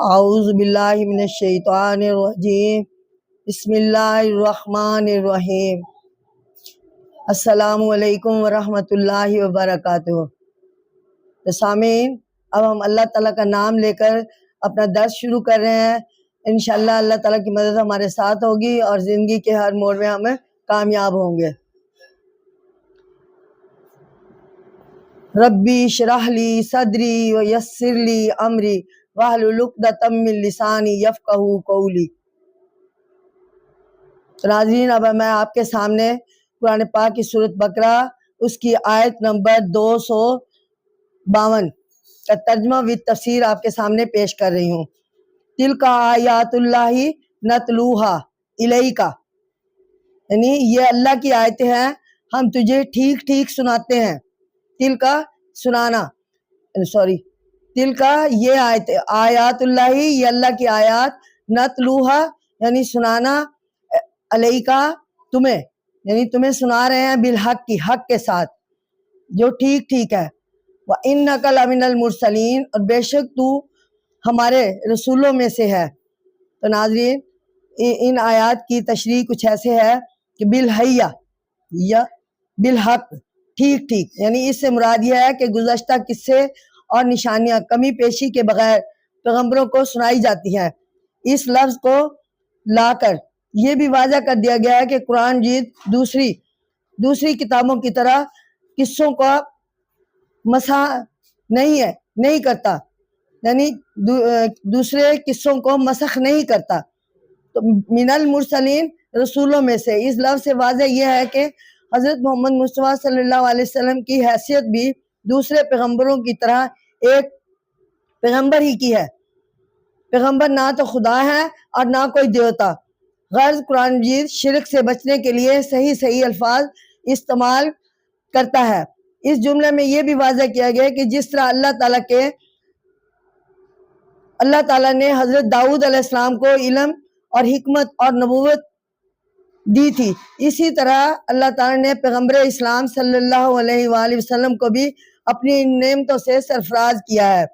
اعوذ باللہ من الشیطان الرجیم بسم اللہ الرحمن الرحیم السلام علیکم ورحمۃ اللہ وبرکاتہ۔ تو سامعین، اب ہم اللہ تعالیٰ کا نام لے کر اپنا درس شروع کر رہے ہیں۔ انشاءاللہ اللہ تعالیٰ کی مدد ہمارے ساتھ ہوگی اور زندگی کے ہر موڑ میں ہمیں کامیاب ہوں گے۔ ربی اشرح لی صدری ویسر لی امری واحلل عقدۃ من لسانی یفقہوا قولی۔ ناظرین، اب میں آپ کے سامنے قرآن پاک کی سورۃ بقرہ اس کی آیت نمبر 252 کا ترجمہ و تفسیر آپ کے سامنے پیش کر رہی ہوں۔ تلک آیات اللہ نتلوہا الیک، یعنی یہ اللہ کی آیتیں ہیں، ہم تجھے ٹھیک ٹھیک سناتے ہیں۔ تل کا سنانا، تل کا یہ آیات اللہ، یہ اللہ کی آیات، نتلوہا یعنی سنانا، علیکا تمہیں، یعنی تمہیں سنا رہے ہیں، بالحق کی حق کے ساتھ جو ٹھیک ٹھیک ہے۔ وَإِنَّكَ لَمِنَ الْمُرْسَلِينَ، اور بے شک تو ہمارے رسولوں میں سے ہے۔ تو ناظرین، ان آیات کی تشریح کچھ ایسے ہے کہ بالحیہ یا بالحق، ٹھیک ٹھیک، یعنی اس سے مراد یہ ہے کہ گزشتہ قصے اور نشانیاں کمی پیشی کے بغیر پیغمبروں کو سنائی جاتی ہیں۔ اس لفظ کو لا کر یہ بھی واضح کر دیا گیا ہے کہ قرآن مجید دوسری کتابوں کی طرح قصوں کا مسح نہیں کرتا، یعنی دوسرے قصوں کو مسخ نہیں کرتا۔ تو من المرسلین، رسولوں میں سے، اس لفظ سے واضح یہ ہے کہ حضرت محمد مصطفیٰ صلی اللہ علیہ وسلم کی حیثیت بھی دوسرے پیغمبروں کی طرح ایک پیغمبر ہی کی ہے۔ پیغمبر نہ تو خدا ہے اور نہ کوئی دیوتا۔ غرض قرآن مجید شرک سے بچنے کے لیے صحیح الفاظ استعمال کرتا ہے۔ اس جملے میں یہ بھی واضح کیا گیا کہ جس طرح اللہ تعالیٰ نے حضرت داؤد علیہ السلام کو علم اور حکمت اور نبوت دی تھی، اسی طرح اللہ تعالیٰ نے پیغمبر اسلام صلی اللہ علیہ وآلہ وسلم کو بھی اپنی نعمتوں سے سرفراز کیا ہے۔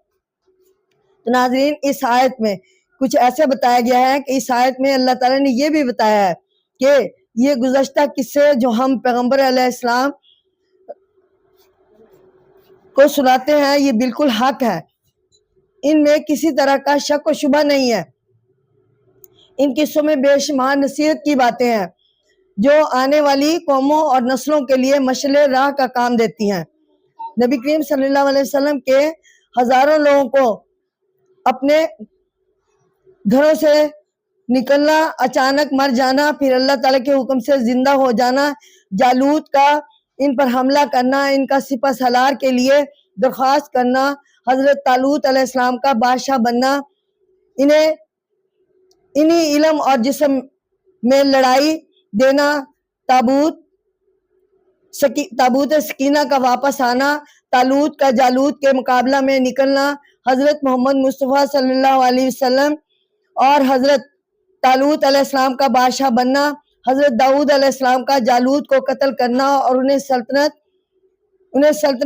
تو ناظرین، اس آیت میں کچھ ایسے بتایا گیا ہے کہ اس آیت میں اللہ تعالیٰ نے یہ بھی بتایا ہے کہ یہ گزشتہ قصے جو ہم پیغمبر علیہ السلام کو سناتے ہیں یہ بالکل حق ہے، ان میں کسی طرح کا شک و شبہ نہیں ہے۔ ان قصوں میں بے شمار نصیحت کی باتیں ہیں جو آنے والی قوموں اور نسلوں کے لیے مشعل راہ کا کام دیتی ہیں۔ نبی کریم صلی اللہ علیہ وسلم کے ہزاروں لوگوں کو اپنے گھروں سے نکلنا، اچانک مر جانا، پھر اللہ تعالیٰ کے حکم سے زندہ ہو جانا، جالوت کا ان پر حملہ کرنا، ان کا سپہ سالار کے لیے درخواست کرنا، حضرت طالوت علیہ السلام کا بادشاہ بننا، انہی علم اور جسم میں لڑائی دینا، تابوت سکینہ کا واپس آنا، طالوت کا جالوت کے مقابلہ میں نکلنا، حضرت محمد مصطفیٰ صلی اللہ علیہ وسلم اور حضرت طالوت علیہ السلام کا بادشاہ بننا، حضرت داؤد علیہ السلام کا جالوت کو قتل کرنا اور انہیں سلطنت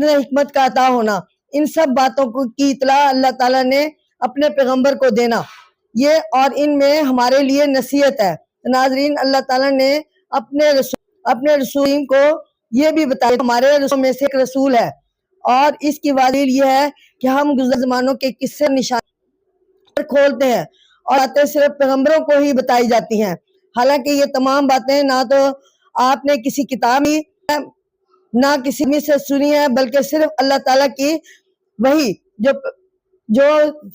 حکمت کا عطا ہونا، ان سب باتوں کی اطلاع اللہ تعالیٰ نے اپنے پیغمبر کو دینا، یہ اور ان میں ہمارے لیے نصیحت ہے۔ ناظرین، اللہ تعالیٰ نے اپنے رسول کو یہ بھی بتایا کہ ہمارے رسول میں سے ایک رسول ہے، اور اس کی وجہ یہ ہے کہ ہم گزشتہ زمانوں کے قصے نشان کھولتے ہیں اور باتیں صرف پیغمبروں کو ہی بتائی جاتی ہیں، حالانکہ یہ تمام باتیں نہ تو آپ نے کسی کتاب میں نہ کسی میں سے سنی ہے، بلکہ صرف اللہ تعالیٰ کی وحی جو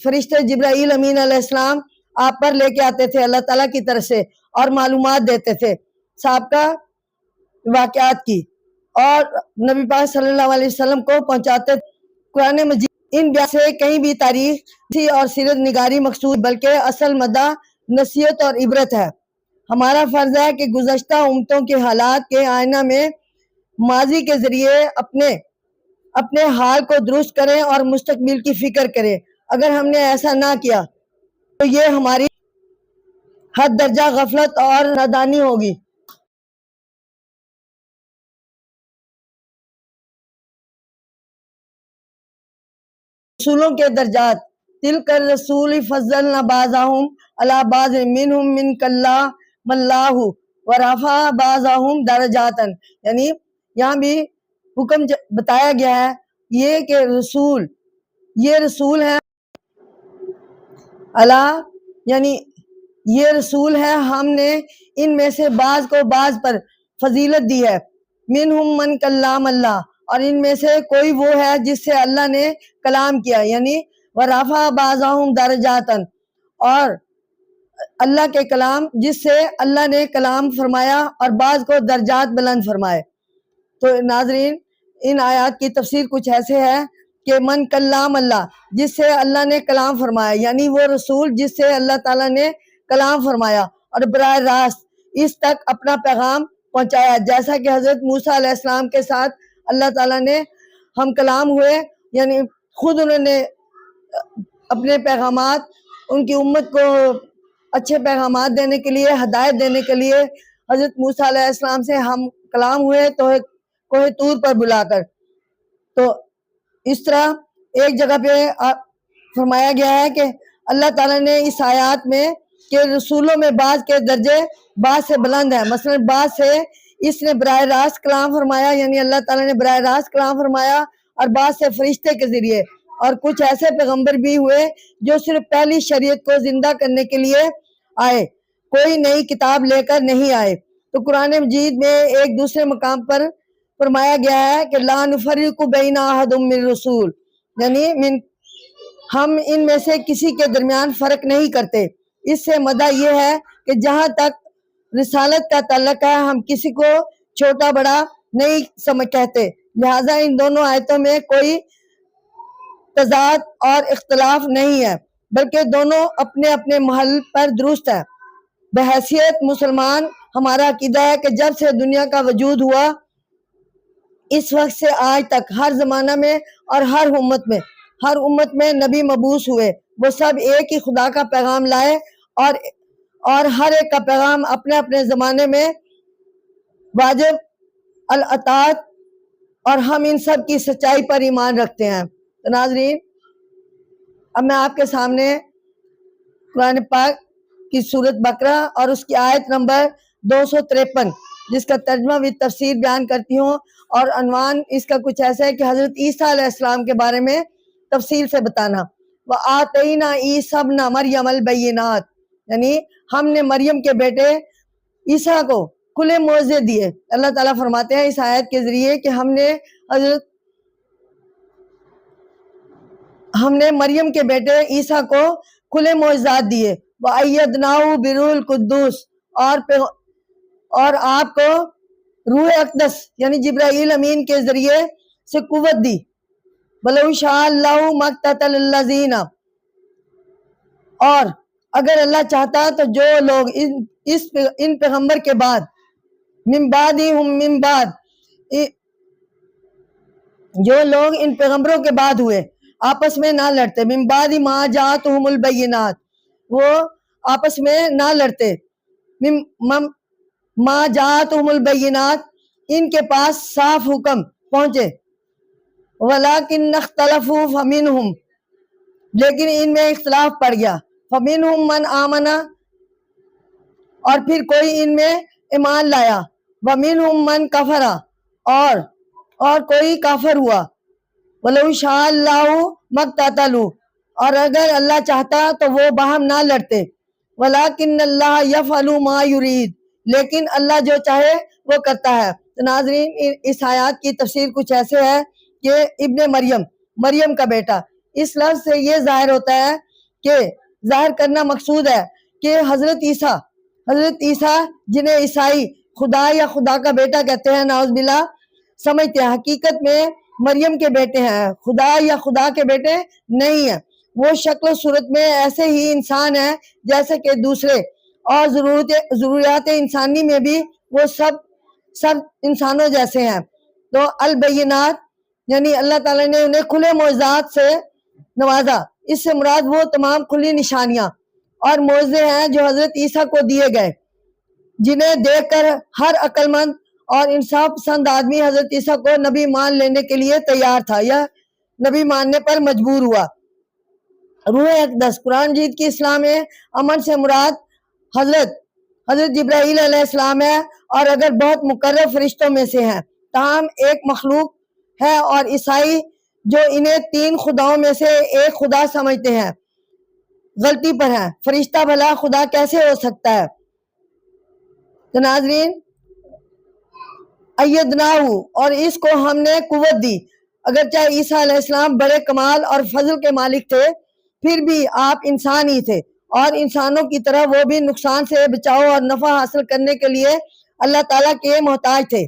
فرشتے جبرائیل امین علیہ السلام آپ پر لے کے آتے تھے اللہ تعالیٰ کی طرف سے اور معلومات دیتے تھے سابقہ واقعات کی، اور نبی پاک صلی اللہ علیہ وسلم کو پہنچاتے تھے۔ قرآن مجید ان بیان سے کہیں بھی تاریخ اور سیرت نگاری مقصود بلکہ اصل مدہ نصیحت اور عبرت ہے۔ ہمارا فرض ہے کہ گزشتہ امتوں کے حالات کے آئینہ میں ماضی کے ذریعے اپنے حال کو درست کریں اور مستقبل کی فکر کریں۔ اگر ہم نے ایسا نہ کیا تو یہ ہماری حد درجہ غفلت اور نادانی ہوگی۔ رسولوں کے درجات تلک الرسول فضلنا بعضهم علی بعض منهم من کلام اللہ ورفع بعضهم درجات، یعنی یہاں بھی حکم بتایا گیا ہے یہ کہ یہ رسول ہے اللہ، یعنی یہ رسول ہے، ہم نے ان میں سے بعض کو بعض پر فضیلت دی ہے، منہم من کلام اللہ، اور ان میں سے کوئی وہ ہے جس سے اللہ نے کلام کیا، یعنی ورفع بعضهم درجات، اور اللہ کے کلام جس سے اللہ نے کلام فرمایا اور بعض کو درجات بلند فرمائے۔ تو ناظرین ان آیات کی تفسیر کچھ ایسے ہے کہ من کلام اللہ، جس سے اللہ نے کلام فرمایا، یعنی وہ رسول جس سے اللہ تعالیٰ نے کلام فرمایا اور براہ راست اس تک اپنا پیغام پہنچایا، جیسا کہ حضرت موسیٰ علیہ السلام کے ساتھ اللہ تعالیٰ نے ہم کلام ہوئے، یعنی خود انہوں نے اپنے پیغامات ان کی امت کو اچھے پیغامات دینے کے لیے، ہدایت دینے کے لیے حضرت موسیٰ علیہ السلام سے ہم کلام ہوئے تو کوہ طور پر بلا کر۔ تو اس طرح ایک جگہ پہ فرمایا گیا ہے کہ اللہ تعالیٰ نے اس آیات میں کہ رسولوں میں بعض کے درجے بعض سے بلند ہیں، مثلا بعض سے اس نے براہ راست کلام فرمایا، یعنی اللہ تعالیٰ نے براہ راست کلام فرمایا، اور بعض سے فرشتے کے ذریعے، اور کچھ ایسے پیغمبر بھی ہوئے جو صرف پہلی شریعت کو زندہ کرنے کے لیے آئے، کوئی نئی کتاب لے کر نہیں آئے۔ تو قرآن مجید میں ایک دوسرے مقام پر فرمایا گیا ہے کہ لا نفرق بین احد من رسول، یعنی ہم ان میں سے کسی کے درمیان فرق نہیں کرتے۔ اس سے مدعا یہ ہے کہ جہاں تک رسالت کا تعلق ہے ہم کسی کو چھوٹا بڑا نہیں کہتے، لہٰذا ان دونوں آیتوں میں کوئی تضاد اور اختلاف نہیں ہے، بلکہ دونوں اپنے اپنے محل پر درست ہے۔ بحیثیت مسلمان ہمارا عقیدہ ہے کہ جب سے دنیا کا وجود ہوا اس وقت سے آج تک ہر زمانہ میں اور ہر امت میں نبی مبعوث ہوئے، وہ سب ایک ہی خدا کا پیغام لائے، اور ہر ایک کا پیغام اپنے اپنے زمانے میں واجب الاطاعت، اور ہم ان سب کی سچائی پر ایمان رکھتے ہیں۔ تو ناظرین اب میں آپ کے سامنے قرآن پاک کی سورت بقرہ اور اس کی آیت نمبر 253 جس کا ترجمہ و تفسیر بیان کرتی ہوں، اور عنوان اس کا کچھ ایسا ہے کہ حضرت عیسیٰ علیہ السلام کے بارے میں تفصیل سے بتانا۔ وَآتَيْنَا عِیسَىٰ ابْنَ مَرْیَمَ الْبَیِّنَاتِ، یعنی ہم نے مریم کے بیٹے عیسیٰ کو کھلے معجزے دیے۔ اللہ تعالیٰ فرماتے ہیں اس آیت کے ذریعے کہ ہم نے مریم کے بیٹے عیسیٰ کو کھلے معجزات دیے، وَأَيَّدْنَاهُ بِرُوحِ الْقُدُّوسِ، اور آپ کو روح اقدس یعنی جبرائیل امین کے ذریعے سے قوت دی۔ وَلَوْ شَاءَ اللَّهُ مَا اقْتَتَلَ الَّذِينَ، اور اگر اللہ چاہتا تو جو لوگ ان پیغمبر کے بعد من بعد جو لوگ ان پیغمبروں کے بعد ہوئے آپس میں نہ لڑتے، من بعد ما جاءتهم البینات، وہ آپس میں نہ لڑتے، ما جاءتهم البینات، ان کے پاس صاف حکم پہنچے، وَلَكِنَّ اخْتَلَفُوا فَمِنْهُمْ، لیکن ان میں اختلاف پڑ گیا، فَمِنْهُمْ مَنْ آمَنَ، اور پھر کوئی ان میں ایمان لایا، وَمِنْهُمْ مَنْ كَفَرَ، اور کوئی کافر ہوا، وَلَوْ شَاءَ اللَّهُ مَا اقْتَتَلُوا، اور اگر اللہ چاہتا تو وہ باہم نہ لڑتے، وَلَكِنَّ اللَّهَ يَفْعَلُ مَا يُرِيدُ، لیکن اللہ جو چاہے وہ کرتا ہے۔ تو ناظرین اس آیات کی تفسیر کچھ ایسے ہے کہ ابن مریم کا بیٹا، اس لفظ سے یہ ظاہر ہوتا ہے کہ ظاہر کرنا مقصود ہے کہ حضرت عیسیٰ جنہیں عیسائی خدا یا خدا کا بیٹا کہتے ہیں نعوذ باللہ سمجھتے ہیں، حقیقت میں مریم کے بیٹے ہیں، خدا یا خدا کے بیٹے نہیں ہیں۔ وہ شکل و صورت میں ایسے ہی انسان ہیں جیسے کہ دوسرے، اور ضروریات انسانی میں بھی وہ سب انسانوں جیسے ہیں۔ تو البینات یعنی اللہ تعالیٰ نے انہیں کھلے معجزات سے نوازا، اس سے مراد وہ تمام کھلی نشانیاں اور معجزے ہیں جو حضرت عیسیٰ کو دیے گئے، جنہیں دیکھ کر ہر عقل مند اور انصاف پسند آدمی حضرت عیسیٰ کو نبی مان لینے کے لیے تیار تھا یا نبی ماننے پر مجبور ہوا۔ روح اقدس قرآن مجید کی اصطلاح میں امن سے مراد حضرت جبرائیل علیہ السلام ہے، اور اگر بہت مقرب فرشتوں میں سے ہیں، تاہم ایک مخلوق ہے، اور عیسائی جو انہیں 3 خداؤں میں سے ایک خدا سمجھتے ہیں غلطی پر ہیں۔ فرشتہ بھلا خدا کیسے ہو سکتا ہے؟ تو ناظرین، ایدناہو، اور اس کو ہم نے قوت دی۔ اگرچہ عیسیٰ علیہ السلام بڑے کمال اور فضل کے مالک تھے، پھر بھی آپ انسان ہی تھے، اور انسانوں کی طرح وہ بھی نقصان سے بچاؤ اور نفع حاصل کرنے کے لیے اللہ تعالیٰ کے محتاج تھے۔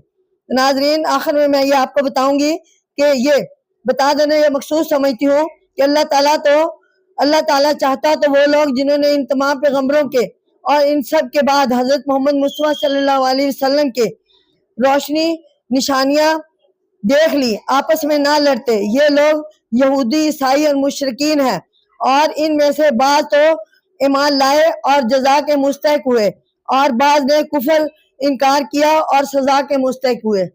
ناظرین، آخر میں یہ آپ کو بتاؤں گی کہ یہ بتا دینا یہ مخصوص سمجھتی ہوں کہ اللہ تعالیٰ چاہتا تو وہ لوگ جنہوں نے ان تمام پیغمبروں کے اور ان سب کے بعد حضرت محمد مصطفیٰ صلی اللہ علیہ وسلم کے روشنی نشانیاں دیکھ لی، آپس میں نہ لڑتے۔ یہ لوگ یہودی، عیسائی اور مشرکین ہیں، اور ان میں سے بعض تو ایمان لائے اور جزا کے مستحق ہوئے، اور بعض نے کفر انکار کیا اور سزا کے مستحق ہوئے۔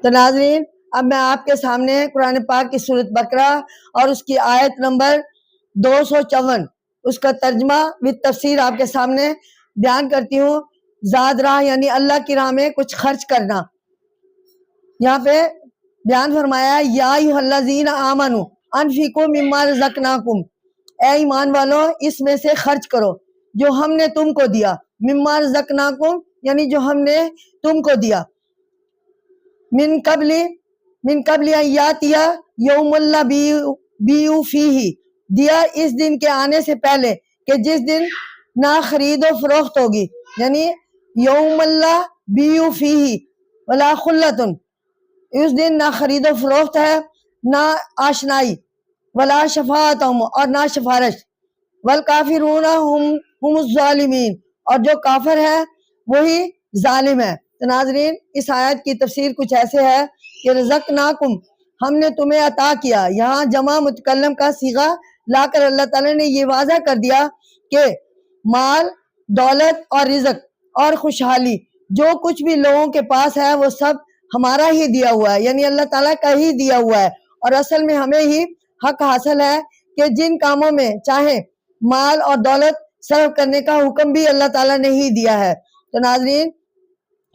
تو ناظرین، اب میں آپ کے سامنے قرآن پاک کی سورۃ بقرہ اور اس کی آیت نمبر 254 اس کا ترجمہ وِد تفسیر آپ کے سامنے بیان کرتی ہوں۔ زاد راہ یعنی اللہ کی راہ میں کچھ خرچ کرنا۔ یہاں پہ بیان فرمایا یا ایھا الذین آمنوا انفقوا مما رزقناکم، اے ایمان والو اس میں سے خرچ کرو جو ہم نے تم کو دیا۔ مما رزقناکم یعنی جو ہم نے تم کو دیا۔ من قبل ان یاتی یوم لا بیع فیہ، دیا اس دن کے آنے سے پہلے کہ جس دن نہ خرید و فروخت ہوگی، یعنی یوم لا بیع فیہ ولا خلۃ، اس دن نہ خرید و فروخت ہے، نہ آشنائی، ولا شفاعت اور نہ سفارش، والکافرون ہم الظالمین، اور جو کافر ہے وہی ظالم ہے۔ تو ناظرین، اس آیت کی تفسیر کچھ ایسے ہے کہ رزقناکم، ہم نے تمہیں عطا کیا، یہاں جمع متکلم کا صیغہ لا کر اللہ تعالیٰ نے یہ واضح کر دیا کہ مال، دولت اور رزق اور خوشحالی جو کچھ بھی لوگوں کے پاس ہے وہ سب ہمارا ہی دیا ہوا ہے، یعنی اللہ تعالیٰ کا ہی دیا ہوا ہے، اور اصل میں ہمیں ہی حق حاصل ہے کہ جن کاموں میں چاہے مال اور دولت صرف کرنے کا حکم بھی اللہ تعالیٰ نے ہی دیا ہے۔ تو ناظرین،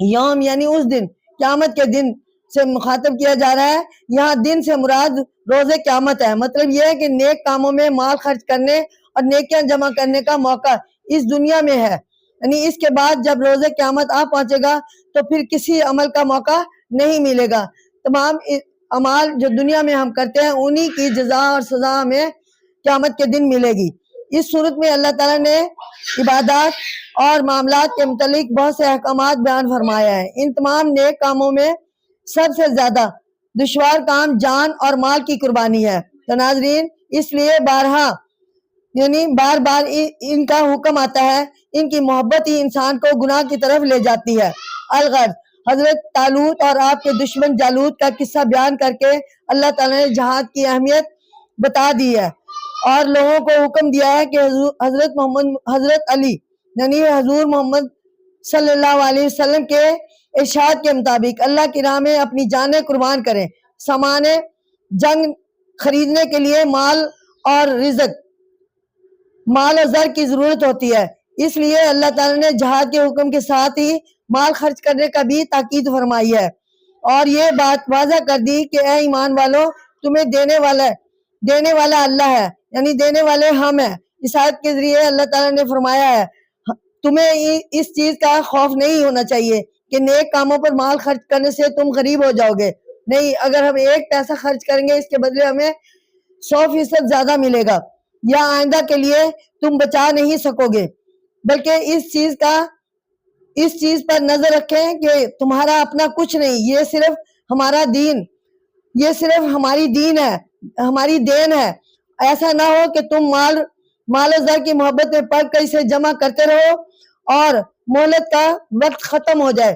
یوم یعنی اس دن، قیامت کے دن سے مخاطب کیا جا رہا ہے۔ یہاں دن سے مراد روز قیامت ہے۔ مطلب یہ ہے کہ نیک کاموں میں مال خرچ کرنے اور نیکیاں جمع کرنے کا موقع اس دنیا میں ہے، یعنی اس کے بعد جب روز قیامت آ پہنچے گا تو پھر کسی عمل کا موقع نہیں ملے گا۔ تمام اعمال جو دنیا میں ہم کرتے ہیں انہی کی جزا اور سزا ہمیں قیامت کے دن ملے گی۔ اس صورت میں اللہ تعالیٰ نے عبادات اور معاملات کے متعلق بہت سے احکامات بیان فرمایا ہے۔ ان تمام نیک کاموں میں سب سے زیادہ دشوار کام جان اور مال کی قربانی ہے۔ تو ناظرین، اس لیے بار بار ان کا حکم آتا ہے، ان کی محبت ہی انسان کو گناہ کی طرف لے جاتی ہے۔ الغرض، حضرت طالوت اور آپ کے دشمن جالوت کا قصہ بیان کر کے اللہ تعالیٰ نے جہاد کی اہمیت بتا دی ہے، اور لوگوں کو حکم دیا ہے کہ حضرت علی یعنی حضور محمد صلی اللہ علیہ وسلم کے ارشاد کے مطابق اللہ کی راہ میں اپنی جانیں قربان کریں۔ سامان جنگ خریدنے کے لیے مال اور زر کی ضرورت ہوتی ہے، اس لیے اللہ تعالیٰ نے جہاد کے حکم کے ساتھ ہی مال خرچ کرنے کا بھی تاکید فرمائی ہے، اور یہ بات واضح کر دی کہ اے ایمان والو، تمہیں دینے والا اللہ ہے، یعنی دینے والے ہم ہیں۔ اس آیت کے ذریعے اللہ تعالیٰ نے فرمایا ہے تمہیں اس چیز کا خوف نہیں ہونا چاہیے کہ نیک کاموں پر مال خرچ کرنے سے تم غریب ہو جاؤ گے، نہیں، اگر ہم 1 پیسہ خرچ کریں گے اس کے بدلے ہمیں 100% زیادہ ملے گا، یا آئندہ کے لیے تم بچا نہیں سکو گے۔ بلکہ اس چیز پر نظر رکھیں کہ تمہارا اپنا کچھ نہیں، یہ صرف ہماری دین ہے۔ ایسا نہ ہو کہ تم مال و زر کی محبت میں پڑ کر اسے جمع کرتے رہو اور مہلت کا وقت ختم ہو جائے،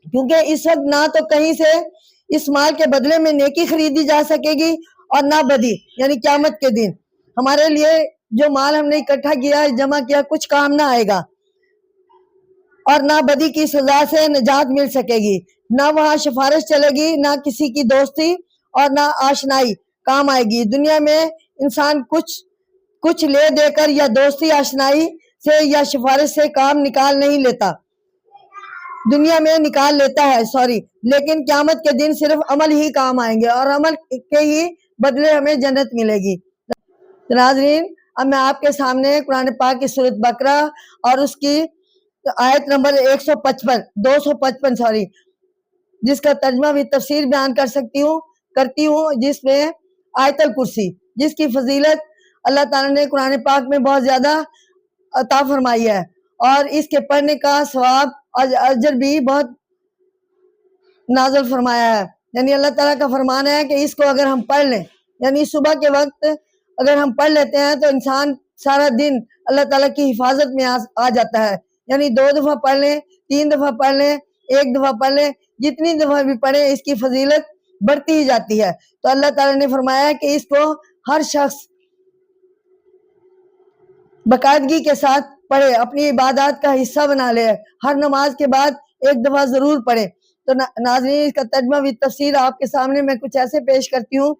کیونکہ اس وقت نہ تو کہیں سے اس مال کے بدلے میں نیکی خریدی جا سکے گی اور نہ بدی، یعنی قیامت کے دن ہمارے لیے جو مال ہم نے اکٹھا کیا، جمع کیا، کچھ کام نہ آئے گا، اور نہ بدی کی سزا سے نجات مل سکے گی، نہ وہاں سفارش چلے گی، نہ کسی کی دوستی اور نہ آشنائی کام آئے گی۔ دنیا میں انسان کچھ لے دے کر یا دوستی آشنائی سے یا سفارش سے کام نکال نہیں لیتا، دنیا میں نکال لیتا ہے لیکن قیامت کے دن صرف عمل ہی کام آئیں گے اور عمل کے ہی بدلے ہمیں جنت ملے گی۔ ناظرین، اب میں آپ کے سامنے قرآن پاک کی سورۃ بقرہ اور اس کی آیت نمبر 255 جس کا ترجمہ بھی تفسیر بیان کرتی ہوں، جس میں آیت الکرسی، جس کی فضیلت اللہ تعالیٰ نے قرآن پاک میں بہت زیادہ عطا فرمائی ہے، اور اس کے پڑھنے کا ثواب اور اجر بھی بہت نازل فرمایا ہے۔ یعنی اللہ تعالیٰ کا فرمان ہے کہ اس کو اگر ہم پڑھ لیں، یعنی صبح کے وقت اگر ہم پڑھ لیتے ہیں تو انسان سارا دن اللہ تعالیٰ کی حفاظت میں آ جاتا ہے۔ یعنی 2 دفعہ پڑھ لیں، 3 دفعہ پڑھ لیں، 1 دفعہ پڑھ لیں، جتنی دفعہ بھی پڑھیں اس کی فضیلت بڑھتی ہی جاتی ہے۔ تو اللہ تعالیٰ نے فرمایا ہے کہ اس کو ہر شخص باقاعدگی کے ساتھ پڑھے، اپنی عبادات کا حصہ بنا لے، ہر نماز کے بعد 1 دفعہ ضرور پڑھے۔ تو ناظرین، اس کا ترجمہ بھی تفسیر آپ کے سامنے میں کچھ ایسے پیش کرتی ہوں۔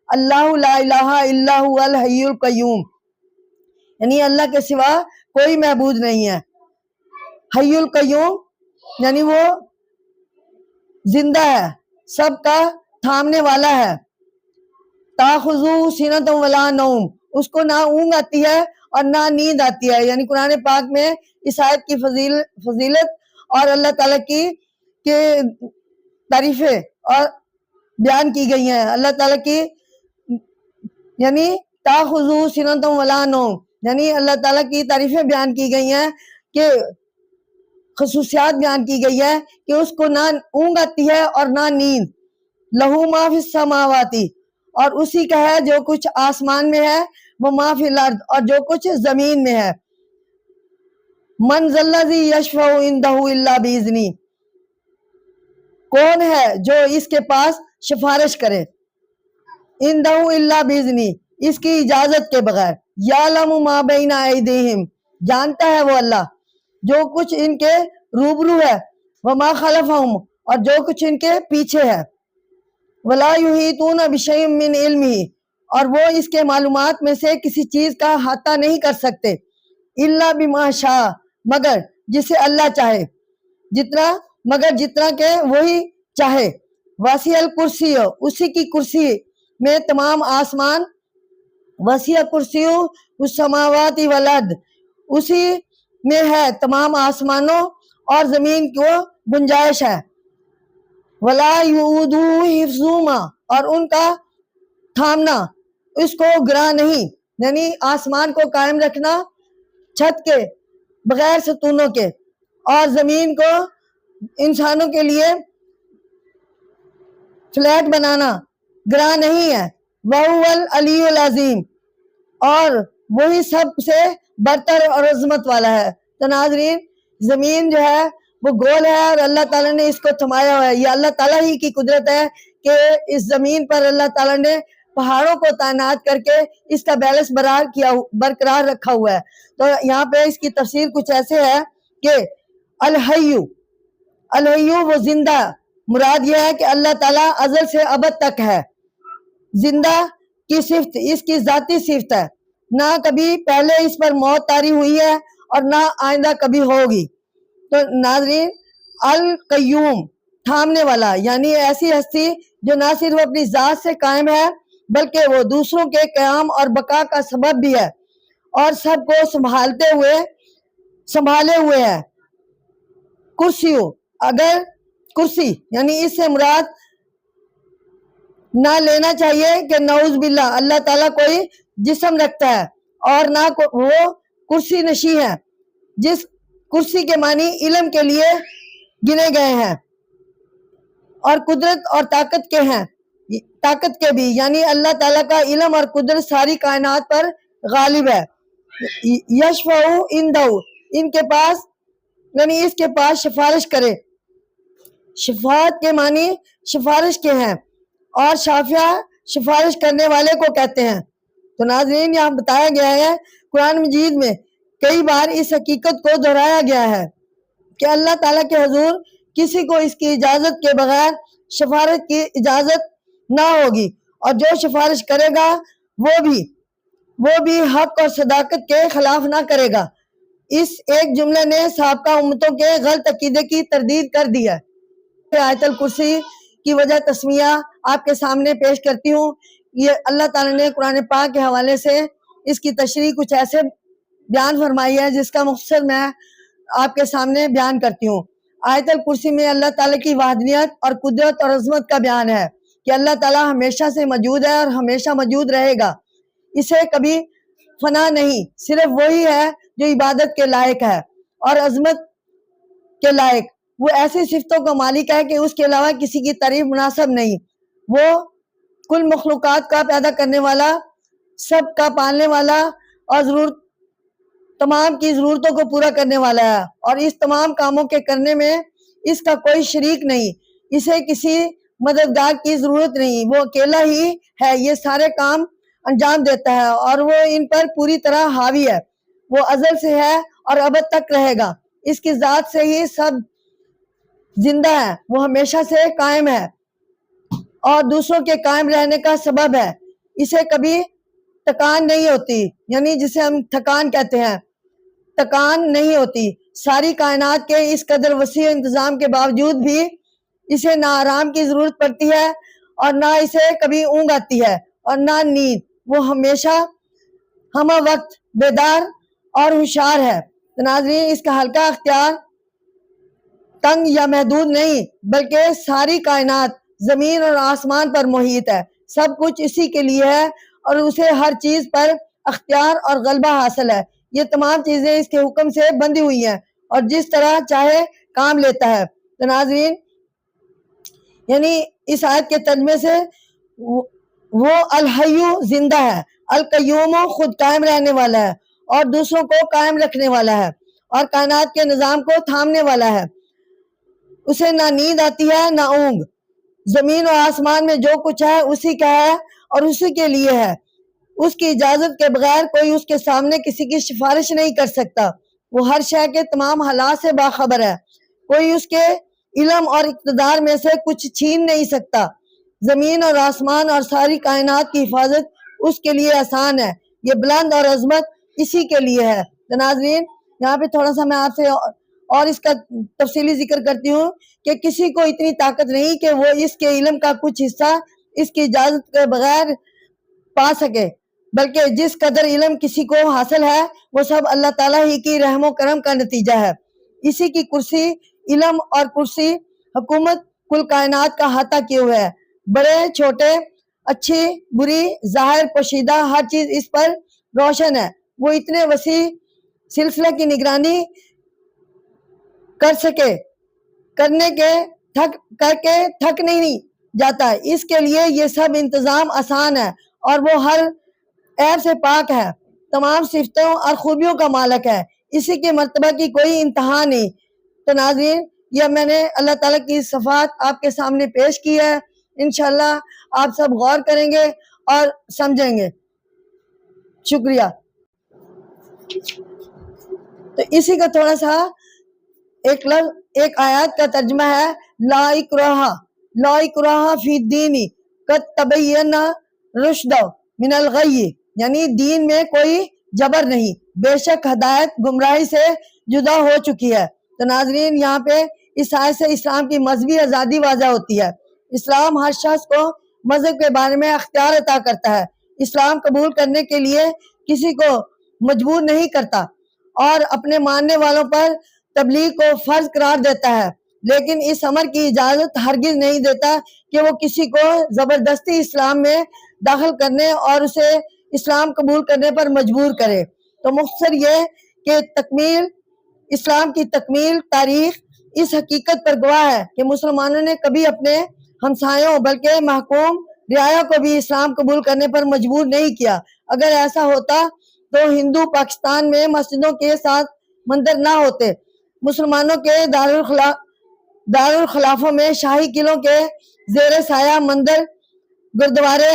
اللہ لا الہ الا هو الحی القیوم، یعنی اللہ کے سوا کوئی معبود نہیں ہے۔ حی القیوم یعنی وہ زندہ ہے، سب کا تھامنے والا ہے۔ تاخذو سنۃ ولا نوم، اس کو نہ اونگ آتی ہے اور نہ نیند آتی ہے۔ یعنی قرآن پاک میں اس آیت کی فضیلت اور اللہ تعالیٰ کی تعریفیں اور بیان کی گئی ہیں۔ اللہ تعالیٰ کی یعنی تاخذو سنۃ ولا نوم، یعنی اللہ تعالیٰ کی تعریفیں بیان کی گئی ہیں، کہ خصوصیات بیان کی گئی ہے کہ اس کو نہ اونگ آتی ہے اور نہ نیند۔ لہو ما فی السماوات، اور اسی کا ہے جو کچھ آسمان میں ہے، وہ ما فی الارض، اور جو کچھ زمین میں ہے۔ من ذا الذی یشفع عندہ الا باذنہ، کون ہے جو اس کے پاس سفارش کرے، عندہ الا باذنہ، اس کی اجازت کے بغیر۔ یعلم ما بین ایدیہم، جانتا ہے وہ اللہ جو کچھ ان کے روبرو ہے، وما خلفہم، اور جو کچھ ان کے پیچھے ہے۔ ولا یحیطون بشیء من علمہ، اور وہ اس کے معلومات میں سے کسی چیز کا احاطہ نہیں کر سکتے، الا بما شاء، مگر جسے اللہ چاہے، جتنا کہ وہی چاہے۔ وسیع الکرسی، اسی کی کرسی میں تمام آسمان، وسیع کرسی السماوات والارض، اسی میں ہے تمام آسمانوں اور زمین کو گنجائش ہے۔ ولا یؤودہ حفظہما، اور ان کا تھامنا اس کو گراں نہیں، یعنی آسمان کو قائم رکھنا چھت کے بغیر ستونوں کے، اور زمین کو انسانوں کے لیے فلیٹ بنانا گراں نہیں ہے۔ وَهُوَ الْعَلِيُّ الْعَظِيمُ، اور وہی سب سے برتر اور عظمت والا ہے۔ تو ناظرین، زمین جو ہے وہ گول ہے اور اللہ تعالیٰ نے اس کو تھمایا ہوا ہے۔ یہ اللہ تعالیٰ ہی کی قدرت ہے کہ اس زمین پر اللہ تعالیٰ نے پہاڑوں کو تعینات کر کے اس کا بیلنس برقرار رکھا ہوا ہے۔ تو یہاں پہ اس کی تفسیر کچھ ایسے ہے کہ الحی وہ زندہ، مراد یہ ہے کہ اللہ تعالیٰ ازل سے ابد تک ہے، زندہ کی صفت اس کی ذاتی صفت ہے، نہ کبھی پہلے اس پر موت طاری ہوئی ہے اور نہ آئندہ کبھی ہوگی۔ تو ناظرین، القیوم تھامنے والا، یعنی ایسی ہستی جو نہ صرف اپنی ذات سے قائم ہے بلکہ وہ دوسروں کے قیام اور بقا کا سبب بھی ہے اور سب کو سنبھالے ہوئے ہے۔ اگر کرسی یعنی اس سے مراد نہ لینا چاہیے کہ نعوذ باللہ اللہ تعالیٰ کوئی جسم رکھتا ہے، اور نہ وہ کرسی نشی ہے، جس کرسی کے معنی علم کے لیے گنے گئے ہیں اور قدرت اور طاقت کے بھی، یعنی اللہ تعالیٰ کا علم اور قدرت ساری کائنات پر غالب ہے۔ یشفع عندہ، ان کے پاس یعنی اس کے پاس سفارش کرے، شفاعت کے معنی سفارش کے ہیں، اور شافع سفارش کرنے والے کو کہتے ہیں۔ تو ناظرین، یہاں بتایا گیا ہے قرآن مجید میں کئی بار اس حقیقت کو دہرایا گیا ہے کہ اللہ تعالیٰ کے حضور کسی کو اس کی اجازت کے بغیر سفارش کی اجازت نہ ہوگی، اور جو سفارش کرے گا وہ بھی وہ بھی حق اور صداقت کے خلاف نہ کرے گا۔ اس ایک جملے نے سابقہ امتوں کے غلط عقیدے کی تردید کر دی ہے۔ آیت الکرسی کی وجہ تسمیہ آپ کے سامنے پیش کرتی ہوں۔ یہ اللہ تعالیٰ نے قرآن پاک کے حوالے سے اس کی تشریح کچھ ایسے بیان فرمائی ہے جس کا مختصر میں آپ کے سامنے بیان کرتی ہوں۔ آیت الکرسی میں اللہ تعالیٰ کی وحدانیت اور قدرت اور عظمت کا بیان ہے کہ اللہ تعالیٰ ہمیشہ سے موجود ہے اور ہمیشہ موجود رہے گا۔ اسے کبھی فنا نہیں، صرف وہی ہے جو عبادت کے لائق ہے اور عظمت کے لائق۔ وہ ایسی صفتوں کا مالک ہے کہ اس کے علاوہ کسی کی تعریف مناسب نہیں۔ وہ کل مخلوقات کا پیدا کرنے والا، سب کا پالنے والا اور تمام کی ضرورتوں کو پورا کرنے والا ہے، اور اس تمام کاموں کے کرنے میں اس کا کوئی شریک نہیں، اسے کسی مددگار کی ضرورت نہیں، وہ اکیلا ہی ہے، یہ سارے کام انجام دیتا ہے اور وہ ان پر پوری طرح حاوی ہے۔ وہ ازل سے ہے اور ابد تک رہے گا، اس کی ذات سے ہی سب زندہ ہے، وہ ہمیشہ سے قائم ہے اور دوسروں کے قائم رہنے کا سبب ہے۔ اسے کبھی تکان نہیں ہوتی، یعنی جسے ہم تھکان کہتے ہیں، تکان نہیں ہوتی۔ ساری کائنات کے اس قدر وسیع انتظام کے باوجود بھی اسے نہ آرام کی ضرورت پڑتی ہے اور نہ اسے کبھی اونگ آتی ہے اور نہ نیند۔ وہ ہمیشہ ہمہ وقت بیدار اور ہوشیار ہے۔ ناظرین، اس کا حلقہ اختیار تنگ یا محدود نہیں، بلکہ ساری کائنات زمین اور آسمان پر محیط ہے۔ سب کچھ اسی کے لیے ہے اور اسے ہر چیز پر اختیار اور غلبہ حاصل ہے۔ یہ تمام چیزیں اس کے حکم سے بندھی ہوئی ہیں اور جس طرح چاہے کام لیتا ہے۔ تو ناظرین، یعنی اس آیت کے ترجمے سے وہ الحیو زندہ ہے، القیوم خود قائم رہنے والا ہے اور دوسروں کو قائم رکھنے والا ہے اور کائنات کے نظام کو تھامنے والا ہے۔ اسے نہ نیند آتی ہے نہ اونگ۔ زمین و آسمان میں جو کچھ ہے اسی کا ہے اور اسی کے لیے ہے۔ اس کی اجازت کے بغیر کوئی اس کے سامنے کسی کی سفارش نہیں کر سکتا۔ وہ ہر شے کے تمام حالات سے باخبر ہے، کوئی اس کے علم اور اقتدار میں سے کچھ چھین نہیں سکتا۔ زمین اور آسمان اور ساری کائنات کی حفاظت اس کے لیے آسان ہے، یہ بلند اور عظمت اسی کے لیے ہے۔ تو ناظرین، یہاں پہ تھوڑا سا میں آپ سے اور اس کا تفصیلی ذکر کرتی ہوں کہ کسی کو اتنی طاقت نہیں کہ وہ اس کے علم کا کچھ حصہ اس کی اجازت کے بغیر پا سکے، بلکہ جس قدر علم کسی کو حاصل ہے وہ سب اللہ تعالیٰ ہی کی رحم و کرم کا نتیجہ ہے۔ اسی کی کرسی، علم اور کرسی حکومت کل کائنات کا احاطہ کیے ہوئے ہے۔ بڑے چھوٹے، اچھی بری، ظاہر پوشیدہ، ہر چیز اس پر روشن ہے۔ وہ اتنے وسیع سلسلے کی نگرانی کرنے کے تھک نہیں جاتا۔ اس کے لیے یہ سب انتظام آسان ہے اور وہ ہر عیب سے پاک ہے، تمام صفتوں اور خوبیوں کا مالک ہے، اسی کے مرتبہ کی کوئی انتہا نہیں۔ تو ناظرین، یہ میں نے اللہ تعالیٰ کی صفات آپ کے سامنے پیش کی ہے، انشاءاللہ آپ سب غور کریں گے اور سمجھیں گے۔ شکریہ۔ تو اسی کا تھوڑا سا ایک آیات کا ترجمہ ہے، لا اکراہ فی الدین قد تبین الرشد من الغی، یعنی دین میں کوئی جبر نہیں، بے شک ہدایت گمراہی سے جدا ہو چکی ہے۔ تو ناظرین، یہاں پہ اس آیت سے اسلام کی مذہبی آزادی واضح ہوتی ہے۔ اسلام ہر شخص کو مذہب کے بارے میں اختیار عطا کرتا ہے، اسلام قبول کرنے کے لیے کسی کو مجبور نہیں کرتا اور اپنے ماننے والوں پر تبلیغ کو فرض قرار دیتا ہے، لیکن اس امر کی اجازت ہرگز نہیں دیتا کہ وہ کسی کو زبردستی اسلام میں داخل کرنے اور اسے اسلام قبول کرنے پر مجبور کرے۔ تو مختصر یہ کہ اسلام کی تکمیل تاریخ اس حقیقت پر گواہ ہے کہ مسلمانوں نے کبھی اپنے ہمسایوں بلکہ محکوم رعایا کو بھی اسلام قبول کرنے پر مجبور نہیں کیا۔ اگر ایسا ہوتا تو ہندو پاکستان میں مسجدوں کے ساتھ مندر نہ ہوتے، مسلمانوں کے دارالخلافوں میں شاہی قلعوں کے زیر سایہ مندر، گردوارے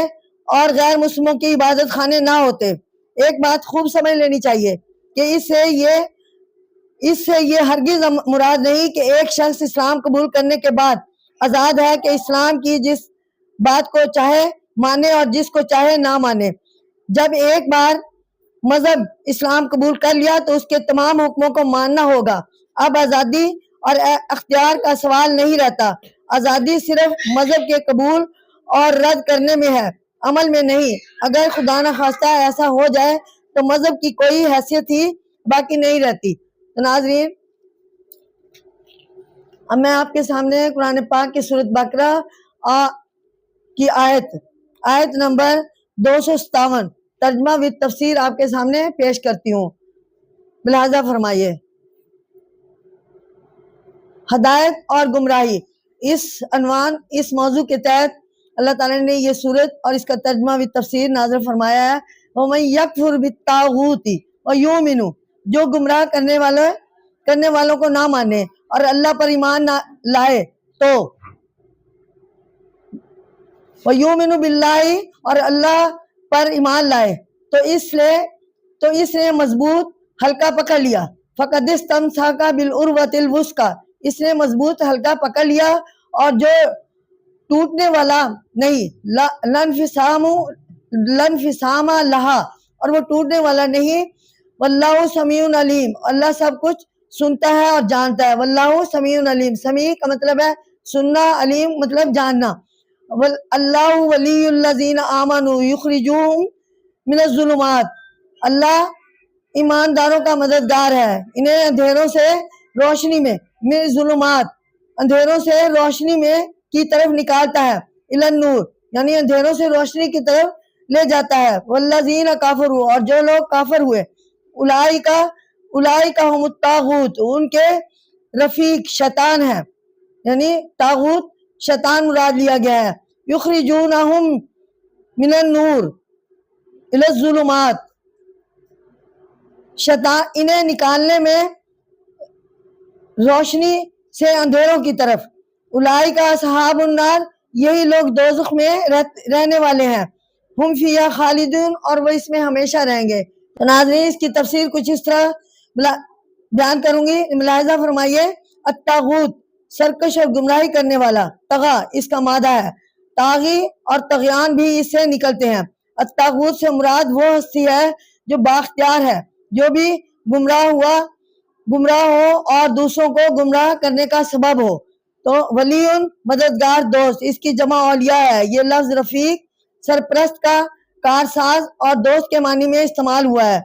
اور غیر مسلموں کی عبادت خانے نہ ہوتے۔ ایک بات خوب سمجھ لینی چاہیے کہ اس سے یہ ہرگز مراد نہیں کہ ایک شخص اسلام قبول کرنے کے بعد آزاد ہے کہ اسلام کی جس بات کو چاہے مانے اور جس کو چاہے نہ مانے۔ جب ایک بار مذہب اسلام قبول کر لیا تو اس کے تمام حکموں کو ماننا ہوگا۔ اب آزادی اور اختیار کا سوال نہیں رہتا۔ آزادی صرف مذہب کے قبول اور رد کرنے میں ہے، عمل میں نہیں۔ اگر خدا نخواستہ ایسا ہو جائے تو مذہب کی کوئی حیثیت ہی باقی نہیں رہتی۔ تو ناظرین، اب میں آپ کے سامنے قرآن پاک کی سورۃ بقرہ کی آیت نمبر 257 ترجمہ و تفسیر آپ کے سامنے پیش کرتی ہوں، ملاحظہ فرمائیے۔ ہدایت اور گمراہی، اس موضوع کے تحت اللہ تعالیٰ نے یہ سورت اور اس کا ترجمہ و تفسیر نازل فرمایا ہے۔ وَمَن يَكْفُرْ بِالطَّاغُوتِ وَيُؤْمِنُ، جو گمراہ کرنے والوں کو نہ مانے اور اللہ پر ایمان نہ لائے تو وَيُؤْمِنُ بِاللَّهِ، اور اللہ پر ایمان لائے تو اس نے مضبوط حلقہ پکڑ لیا۔ فَقَدِ اسْتَمْسَكَ بِالْعُرْوَةِ الْوُثْقَىٰ، اس نے مضبوط حلقہ پکڑ لیا اور جو ٹوٹنے والا نہیں، لَانْفِصَامَ لَهَا، اور وہ ٹوٹنے والا نہیں۔ وَاللَّهُ سَمِيعٌ عَلِيمٌ، اللہ سب کچھ سنتا ہے اور جانتا ہے۔ وَاللَّهُ سَمِيعٌ عَلِيمٌ، سمیع کا مطلب ہے سننا، علیم مطلب جاننا۔ اللہ ولی الذین آمنوا یخرجوہم من الظلمات، اللہ ایمانداروں کا مددگار ہے، انہیں اندھیروں سے روشنی میں، من الظلمات اندھیروں سے روشنی میں کی طرف نکالتا ہے، الی النور یعنی اندھیروں سے روشنی کی طرف لے جاتا ہے۔ والذین کافروا، اور جو لوگ کافر ہوئے، اولئک هم الطاغوت، ان کے رفیق شیطان ہے، یعنی طاغوت شیطان مراد لیا گیا ہے۔ یخرجونہم من النور الی الظلمات، شیطان انہیں نکالنے میں روشنی سے اندھیروں کی طرف۔ اولئک اصحاب النار، یہی لوگ دوزخ میں رہنے والے ہیں۔ ہم فیہا خالدون، اور وہ اس میں ہمیشہ رہیں گے۔ تو ناظرین، اس کی تفسیر کچھ اس طرح بیان کروں گی، ملاحظہ فرمائیے۔ الطاغوت، سرکش اور گمراہی کرنے والا، طغا اس کا مادہ ہے، طاغی اور طغیان بھی اس سے نکلتے ہیں۔ الطاغوت سے مراد وہ ہستی ہے جو بااختیار ہے، جو بھی گمراہ ہو اور دوسروں کو گمراہ کرنے کا سبب ہو۔ تو ولی مددگار، دوست، اس کی جمع اولیاء ہے۔ یہ لفظ رفیق، سرپرست کا کارساز اور دوست کے معنی میں استعمال ہوا ہے۔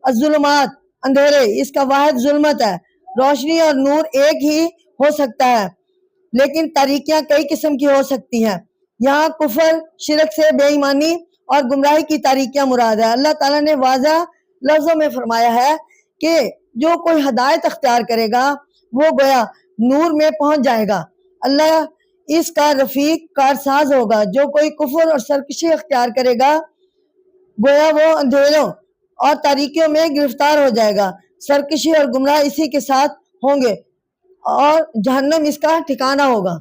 الظلمات، اندھیرے، اس کا واحد ظلمت ہے۔ روشنی اور نور ایک ہی ہو سکتا ہے، لیکن تاریکیاں کئی قسم کی ہو سکتی ہیں۔ یہاں کفر، شرک سے بے ایمانی اور گمراہی کی تاریکیاں مراد ہے۔ اللہ تعالیٰ نے واضح لفظوں میں فرمایا ہے کہ جو کوئی ہدایت اختیار کرے گا وہ گویا نور میں پہنچ جائے گا، اللہ اس کا رفیق کارساز ہوگا۔ جو کوئی کفر اور سرکشی اختیار کرے گا گویا وہ اندھیروں اور تاریکیوں میں گرفتار ہو جائے گا۔ سرکشی اور گمراہ اسی کے ساتھ ہوں گے اور جہنم اس کا ٹھکانہ ہوگا۔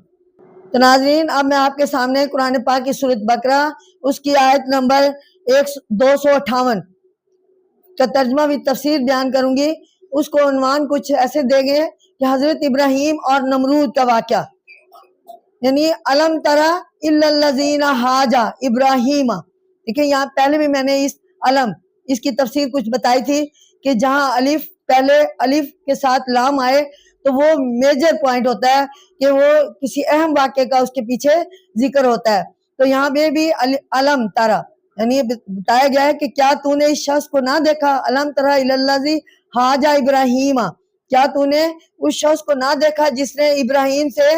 تو ناظرین، اب میں آپ کے سامنے قرآن پاک کی سورۃ بقرہ اس کی آیت نمبر 258 کا ترجمہ و تفسیر بیان کروں گی۔ اس کو عنوان کچھ ایسے دے گئے کہ حضرت ابراہیم اور نمرود کا واقعہ، یعنی علم ترى الا الذين حاج ابراہیم۔ دیکھیں، یہاں پہلے بھی میں نے اس کی تفسیر کچھ بتائی تھی کہ جہاں پہلے الف کے ساتھ لام آئے تو وہ میجر پوائنٹ ہوتا ہے کہ وہ کسی اہم واقعے کا اس کے پیچھے ذکر ہوتا ہے۔ تو یہاں پہ بھی علم ترى یعنی بتایا گیا ہے کہ کیا تو نے اس شخص کو نہ دیکھا، علم ترى الی الذی حاج ابراہیم، کیا تو نے اس شخص کو نہ دیکھا جس نے ابراہیم سے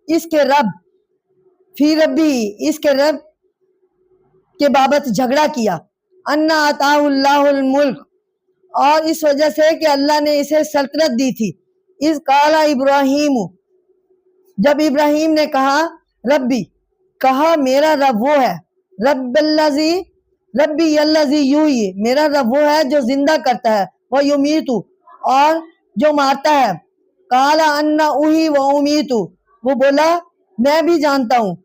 اس کے رب فی ربی، اس کے رب کے بابت جھگڑا کیا، انا آتاہ اللہ الملک، اور اس وجہ سے کہ اللہ نے اسے سلطنت دی تھی۔ اذ قال ابراہیم، جب ابراہیم نے کہا ربی، کہا میرا رب وہ ہے، ربی الذی یحیی، میرا رب وہ ہے جو زندہ کرتا ہے، وہ یمیت، اور جو مارتا ہے۔ قال انا احیی و امیت، وہ بولا میں بھی جانتا ہوں،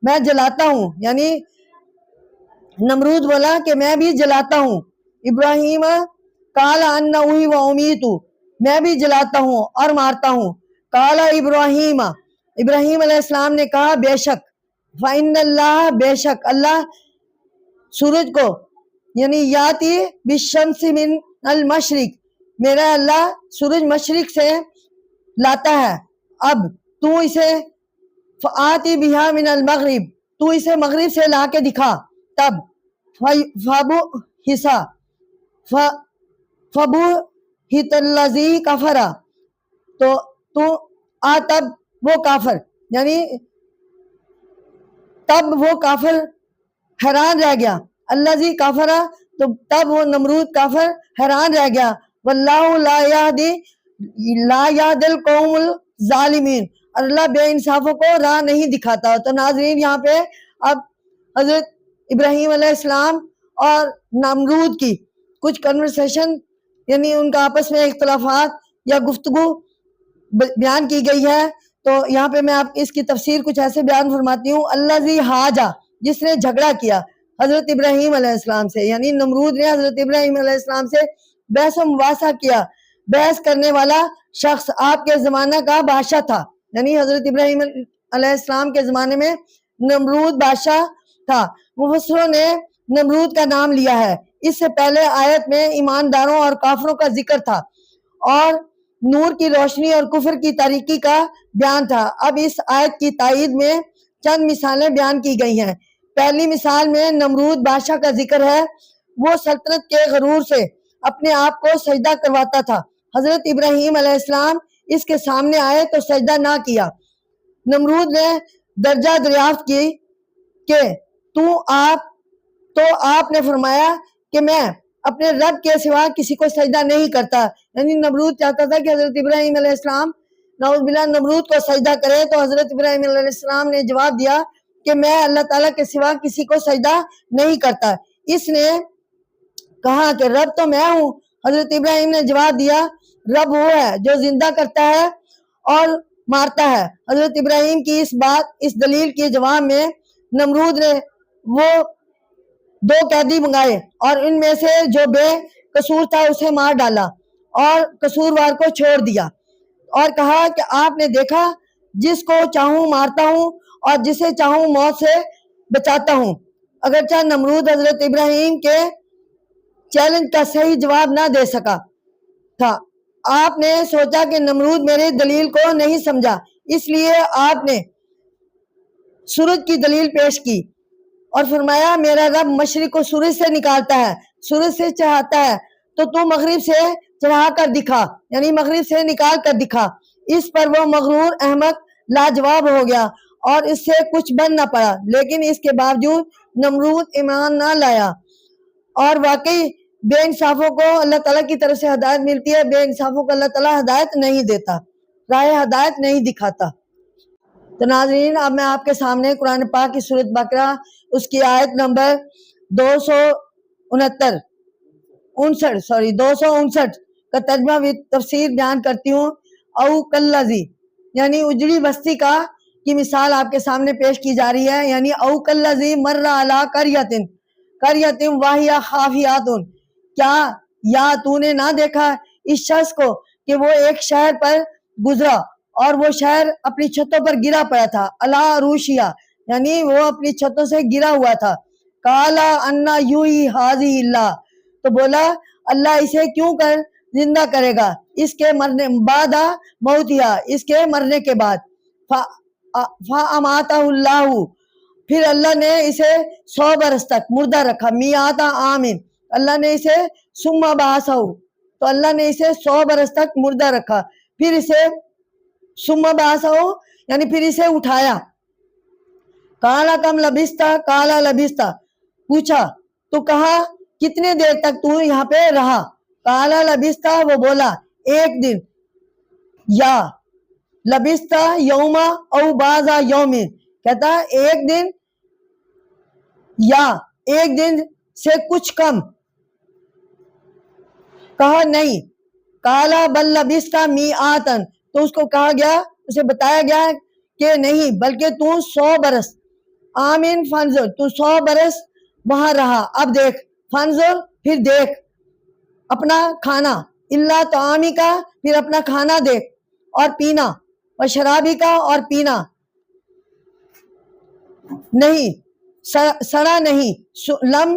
میں جلاتا ہوں، یعنی نمرود بولا کہ میں بھی جلاتا ہوں۔ ابراہیم قال انا احیی و امیت، میں بھی جلاتا ہوں اور مارتا ہوں۔ قال ابراہیم علیہ السلام نے کہا بے شک، فإن اللہ، بے شک اللہ سورج کو یعنی یاتی بالشمس من المشرق، میرا اللہ سورج مشرق سے لاتا ہے، اب تو اسے فآتی بہا من المغرب، تو اسے مغرب سے لا کے دکھا، تب فبو حصہ فبو ہت الذی کفرا، تو تب وہ کافر، یعنی تب وہ کافر حیران رہ گیا، الذی کفرا، تو تب وہ نمرود کافر حیران رہ گیا، واللہ لا یہدی القوم الظالمین، اور اللہ بے انصافوں کو راہ نہیں دکھاتا۔ تو ناظرین یہاں پہ اب حضرت ابراہیم علیہ السلام اور نمرود کی کچھ کنورسیشن، یعنی ان کا آپس میں اختلافات یا گفتگو بیان کی گئی ہے۔ تو یہاں پہ میں آپ اس کی تفسیر کچھ ایسے بیان فرماتی ہوں، الذی حاجہ، جس نے جھگڑا کیا حضرت ابراہیم علیہ السلام سے، یعنی نمرود نے حضرت ابراہیم علیہ السلام سے بحث و مباحثہ کیا۔ بحث کرنے والا شخص آپ کے زمانہ کا بادشاہ تھا، یعنی حضرت ابراہیم علیہ السلام کے زمانے میں نمرود بادشاہ تھا۔ مفسروں نے نمرود کا نام لیا ہے، اس سے پہلے آیت میں ایمانداروں اور کافروں کا ذکر تھا اور نور کی روشنی اور کفر کی تاریکی کا بیان تھا۔ اب اس آیت کی تائید میں چند مثالیں بیان کی گئی ہیں۔ پہلی مثال میں نمرود بادشاہ کا ذکر ہے، وہ سلطنت کے غرور سے اپنے آپ کو سجدہ کرواتا تھا، حضرت ابراہیم علیہ السلام اس کے سامنے آئے تو سجدہ نہ کیا۔ نمرود نے درجہ دریافت کی کہ تو آپ نے فرمایا کہ میں اپنے رب کے سوا کسی کو سجدہ نہیں کرتا، یعنی نمرود چاہتا تھا کہ حضرت ابراہیم علیہ السلام نعوذ باللہ نمرود کو سجدہ کرے، تو حضرت ابراہیم علیہ السلام نے جواب دیا کہ میں اللہ تعالیٰ کے سوا کسی کو سجدہ نہیں کرتا۔ اس نے کہا کہ رب تو میں ہوں، حضرت ابراہیم نے جواب دیا رب وہ ہے جو زندہ کرتا ہے اور مارتا ہے۔ حضرت ابراہیم کی اس دلیل کے جواب میں نمرود نے وہ 2 قیدی منگائے اور ان میں سے جو بے قصور تھا اسے مار ڈالا اور قصوروار کو چھوڑ دیا، اور کہا کہ آپ نے دیکھا جس کو چاہوں مارتا ہوں اور جسے چاہوں موت سے بچاتا ہوں۔ اگرچہ نمرود حضرت ابراہیم کے چیلنج کا صحیح جواب نہ دے سکا تھا، آپ نے سوچا کہ نمرود میری دلیل کو نہیں سمجھا، اس لیے آپ نے سورج کی دلیل پیش کی اور فرمایا میرا رب مشرق کو سورج سے نکالتا ہے، سورج سے چڑھاتا ہے، تو مغرب سے چڑھا کر دکھا، یعنی مغرب سے نکال کر دکھا۔ اس پر وہ مغرور احمق لاجواب ہو گیا اور اس سے کچھ بن نہ پڑا، لیکن اس کے باوجود نمرود ایمان نہ لایا۔ اور واقعی بے انصافوں کو اللہ تعالیٰ کی طرف سے ہدایت ملتی ہے، بے انصافوں کو اللہ تعالیٰ ہدایت نہیں دیتا، راہ ہدایت نہیں دکھاتا۔ تو ناظرین اب میں آپ کے سامنے قرآن پاک کی سورۃ بقرہ اس کی آیت نمبر 259 کا ترجمہ و تفسیر بیان کرتی ہوں۔ او کلذی، یعنی اجڑی بستی کی مثال آپ کے سامنے پیش کی جا رہی ہے، یعنی او کلذی مر علی قریۃ واہیہ خافیۃ، کیا یا تو نے نہ دیکھا اس شخص کو کہ وہ ایک شہر پر گزرا اور وہ شہر اپنی چھتوں پر گرا پڑا تھا، علی عروشہا، یعنی وہ اپنی چھتوں سے گرا ہوا تھا، قالا انا یحیی ھذہ اللہ، تو بولا اللہ اسے کیوں کر زندہ کرے گا اس کے مرنے بعد موتہا، اس کے مرنے کے بعد، فاماتہ اللہ، پھر اللہ نے اسے 100 برس تک مردہ رکھا، میات عامن، اللہ نے اسے ثم بعثہ، تو اللہ نے اسے 100 برس تک مردہ رکھا، پھر اسے ثم بعثہ یعنی پھر اسے اٹھایا۔ قال کم لبثت، قال لبثت، پوچھا تو کہا کتنے دیر تک تو یہاں پہ رہا، قال لبثت، وہ بولا 1 دن، یا لبثت یوم او بعض یوم، کہتا 1 دن یا 1 دن سے کچھ کم، کہا نہیں، قال بل لبثت میعۃ، تو اس کو کہا گیا، اسے بتایا گیا کہ نہیں بلکہ تو 100 برس، آمین فانظر، تو 100 برس وہاں رہا، اب دیکھ، فانظر پھر دیکھ اپنا کھانا، اللہ طعامی کا، پھر اپنا کھانا دیکھ اور پینا، اور شرابی کا اور پینا نہیں، سڑا نہیں، لم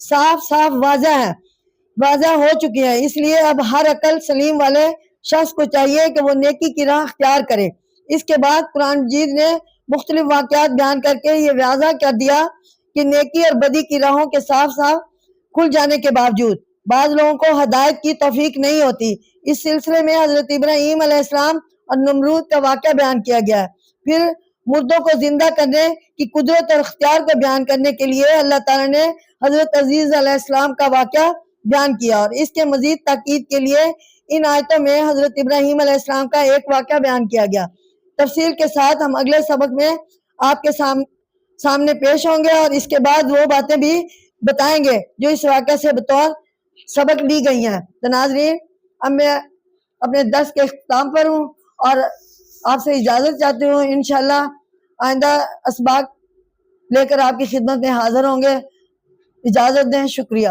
صاف صاف واضح ہو چکی ہے، اس لیے اب ہر عقل سلیم والے شخص کو چاہیے کہ وہ نیکی کی راہ اختیار کرے۔ اس کے بعد قرآن مجید نے مختلف واقعات بیان کر کے یہ واضح کر دیا کہ نیکی اور بدی کی راہوں کے صاف کھل جانے کے باوجود بعض لوگوں کو ہدایت کی توفیق نہیں ہوتی۔ اس سلسلے میں حضرت ابراہیم علیہ السلام اور نمرود کا واقعہ بیان کیا گیا ہے۔ پھر مردوں کو زندہ کرنے کی قدرت اور اختیار کو بیان کرنے کے لیے اللہ تعالیٰ نے حضرت عزیز علیہ السلام کا واقعہ بیان کیا، اور اس کے مزید تاکید کے لیے ان آیتوں میں حضرت ابراہیم علیہ السلام کا ایک واقعہ بیان کیا گیا۔ تفصیل کے ساتھ ہم اگلے سبق میں آپ کے سامنے پیش ہوں گے، اور اس کے بعد وہ باتیں بھی بتائیں گے جو اس واقعہ سے بطور سبق لی گئی ہیں۔ تو ناظرین، اب میں اپنے درس کے اختتام پر ہوں اور آپ سے اجازت چاہتی ہوں۔ انشاءاللہ آئندہ اسباق لے کر آپ کی خدمت میں حاضر ہوں گے۔ اجازت دیں، شکریہ۔